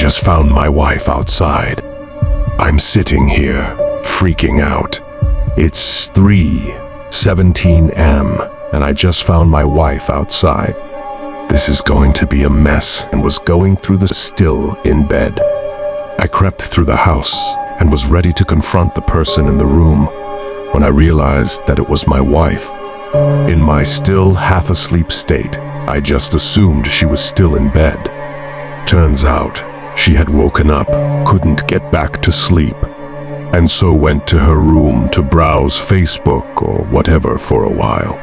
just found my wife outside. I'm sitting here, freaking out. It's 3:17 am, and I just found my wife outside. This is going to be a mess, and was going through the still in bed. I crept through the house and was ready to confront the person in the room when I realized that it was my wife. In my still half-asleep state, I just assumed she was still in bed. Turns out, she had woken up, couldn't get back to sleep, and so went to her room to browse Facebook or whatever for a while.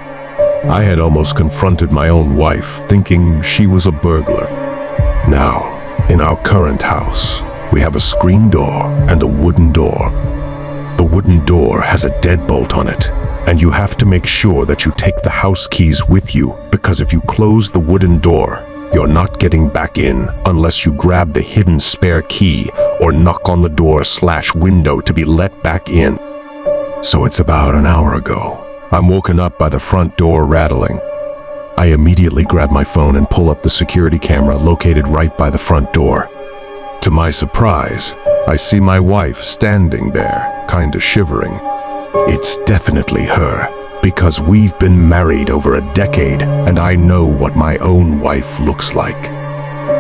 I had almost confronted my own wife, thinking she was a burglar. Now, in our current house, we have a screen door and a wooden door. The wooden door has a deadbolt on it, and you have to make sure that you take the house keys with you, because if you close the wooden door, you're not getting back in unless you grab the hidden spare key or knock on the door/window to be let back in. So it's about an hour ago. I'm woken up by the front door rattling. I immediately grab my phone and pull up the security camera located right by the front door. To my surprise, I see my wife standing there, kinda shivering. It's definitely her, because we've been married over a decade, and I know what my own wife looks like.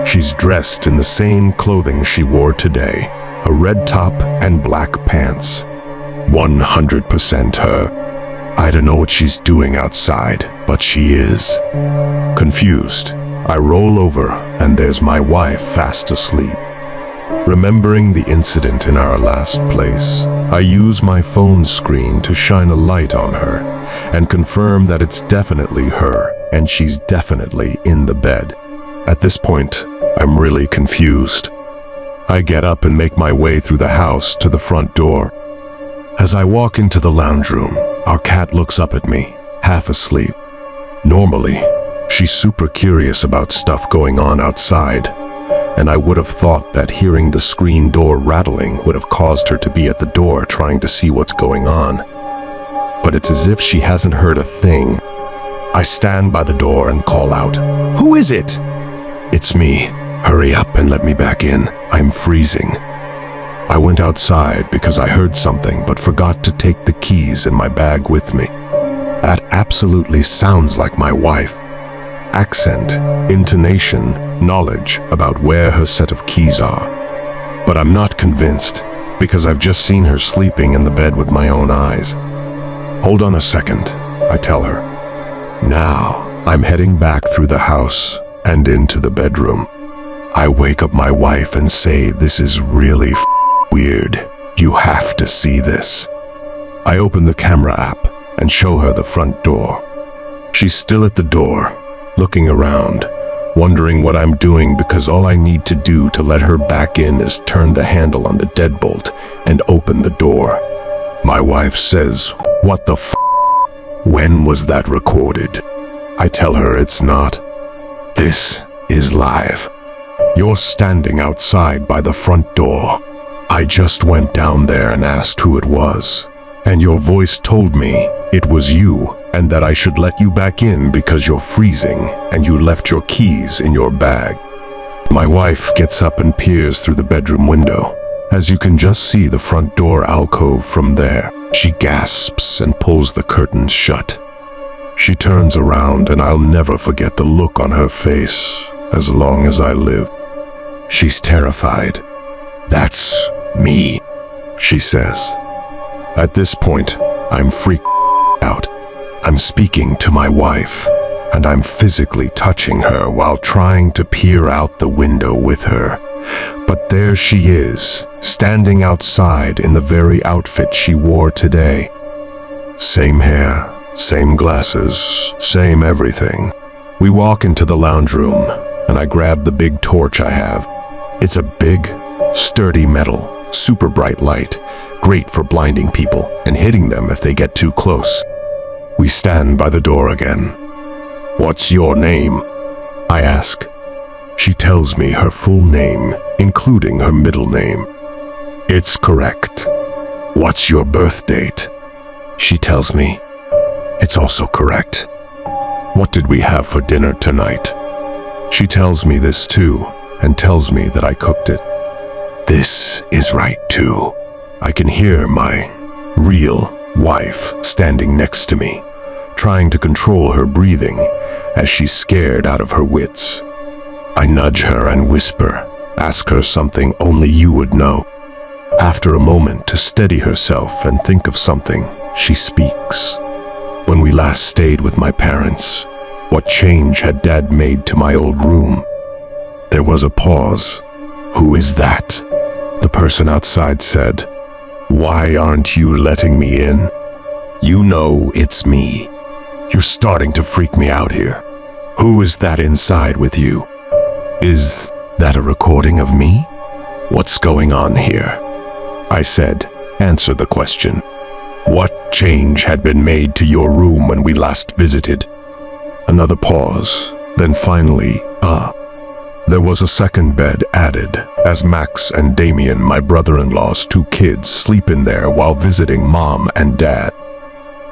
She's dressed in the same clothing she wore today, a red top and black pants. 100% her. I don't know what she's doing outside, but she is. Confused, I roll over, and there's my wife fast asleep. Remembering the incident in our last place, I use my phone screen to shine a light on her and confirm that it's definitely her and she's definitely in the bed. At this point, I'm really confused. I get up and make my way through the house to the front door. As I walk into the lounge room, our cat looks up at me, half asleep. Normally, she's super curious about stuff going on outside, and I would have thought that hearing the screen door rattling would have caused her to be at the door trying to see what's going on. But it's as if she hasn't heard a thing. I stand by the door and call out, "Who is it?" "It's me. Hurry up and let me back in. I'm freezing." I went outside because I heard something but forgot to take the keys in my bag with me. That absolutely sounds like my wife. Accent, intonation, knowledge about where her set of keys are. But I'm not convinced, because I've just seen her sleeping in the bed with my own eyes. "Hold on a second," I tell her. Now, I'm heading back through the house and into the bedroom. I wake up my wife and say, "This is really weird. You have to see this." I open the camera app and show her the front door. She's still at the door, looking around, wondering what I'm doing, because all I need to do to let her back in is turn the handle on the deadbolt and open the door. My wife says, "What the f***? When was that recorded?" I tell her it's not. "This is live. You're standing outside by the front door. I just went down there and asked who it was, and your voice told me it was you, and that I should let you back in because you're freezing and you left your keys in your bag." My wife gets up and peers through the bedroom window. As you can just see the front door alcove from there. She gasps and pulls the curtains shut. She turns around, and I'll never forget the look on her face as long as I live. She's terrified. "That's me," she says. At this point, I'm freaked out. I'm speaking to my wife, and I'm physically touching her while trying to peer out the window with her. But there she is, standing outside in the very outfit she wore today. Same hair, same glasses, same everything. We walk into the lounge room, and I grab the big torch I have. It's a big, sturdy metal, super bright light, great for blinding people and hitting them if they get too close. We stand by the door again. "What's your name?" I ask. She tells me her full name, including her middle name. It's correct. "What's your birth date?" She tells me. It's also correct. "What did we have for dinner tonight?" She tells me this too, and tells me that I cooked it. This is right too. I can hear my real wife standing next to me, trying to control her breathing as she's scared out of her wits. I nudge her and whisper, ask her something only you would know. After a moment to steady herself and think of something, she speaks. When we last stayed with my parents, what change had Dad made to my old room? There was a pause. Who is that? The person outside said, "Why aren't you letting me in? You know it's me. You're starting to freak me out here. Who is that inside with you? Is that a recording of me? What's going on here?" I said, "Answer the question. What change had been made to your room when we last visited?" Another pause, then finally, There was a second bed added, as Max and Damien, my brother-in-law's two kids, sleep in there while visiting Mom and Dad.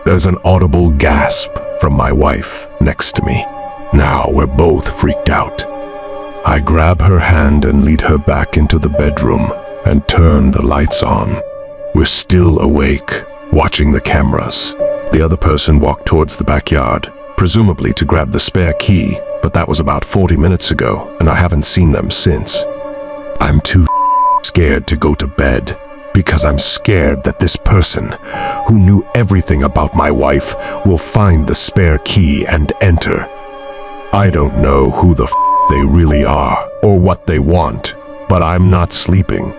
There's an audible gasp from my wife next to me. Now we're both freaked out. I grab her hand and lead her back into the bedroom and turn the lights on. We're still awake, watching the cameras. The other person walked towards the backyard, presumably to grab the spare key, but that was about 40 minutes ago, and I haven't seen them since. I'm too scared to go to bed, because I'm scared that this person, who knew everything about my wife, will find the spare key and enter. I don't know who the they really are, or what they want, but I'm not sleeping.